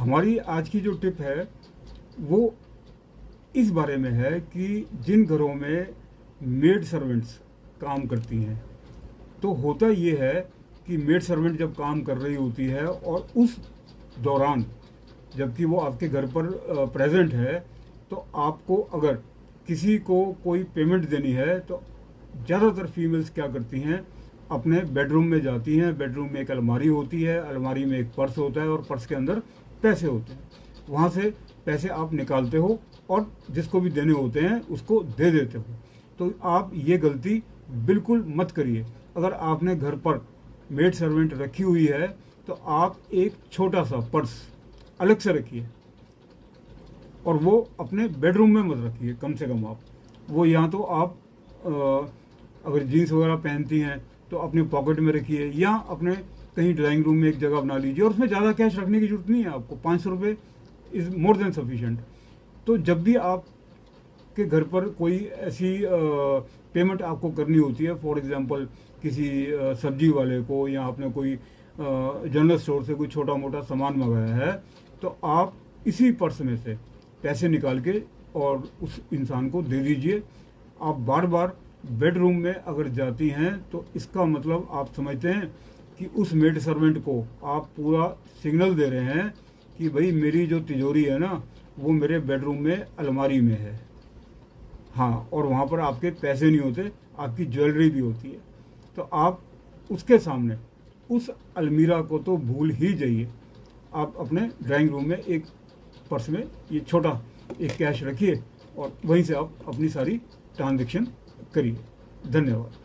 हमारी आज की जो टिप है वो इस बारे में है कि जिन घरों में मेड सर्वेंट्स काम करती हैं, तो होता ये है कि मेड सर्वेंट जब काम कर रही होती है और उस दौरान जबकि वो आपके घर पर प्रेजेंट है, तो आपको अगर किसी को कोई पेमेंट देनी है तो ज़्यादातर फीमेल्स क्या करती हैं, अपने बेडरूम में जाती हैं। बेडरूम में एक अलमारी होती है, अलमारी में एक पर्स होता है और पर्स के अंदर पैसे होते हैं। वहाँ से पैसे आप निकालते हो और जिसको भी देने होते हैं उसको दे देते हो। तो आप ये गलती बिल्कुल मत करिए। अगर आपने घर पर मेड सर्वेंट रखी हुई है तो आप एक छोटा सा पर्स अलग से रखिए और वो अपने बेडरूम में मत रखिए। कम से कम आप वो, या तो आप अगर जीन्स वगैरह पहनती हैं तो अपने पॉकेट में रखिए, या अपने कहीं ड्राइंग रूम में एक जगह बना लीजिए। और उसमें ज़्यादा कैश रखने की जरूरत नहीं है आपको, 500 रुपये इज़ मोर देन सफिशेंट। तो जब भी आप के घर पर कोई ऐसी पेमेंट आपको करनी होती है, फॉर एग्जांपल किसी सब्जी वाले को, या आपने कोई जनरल स्टोर से कोई छोटा मोटा सामान मंगाया है, तो आप इसी पर्स में से पैसे निकाल के और उस इंसान को दे दीजिए। आप बार बार बेडरूम में अगर जाती हैं तो इसका मतलब आप समझते हैं कि उस मेड सर्वेंट को आप पूरा सिग्नल दे रहे हैं कि भाई मेरी जो तिजोरी है ना वो मेरे बेडरूम में अलमारी में है। हाँ, और वहाँ पर आपके पैसे नहीं होते, आपकी ज्वेलरी भी होती है। तो आप उसके सामने उस अलमीरा को तो भूल ही जाइए। आप अपने ड्राइंग रूम में एक पर्स में ये छोटा एक कैश रखिए और वहीं से आप अपनी सारी ट्रांजैक्शन करिए। धन्यवाद।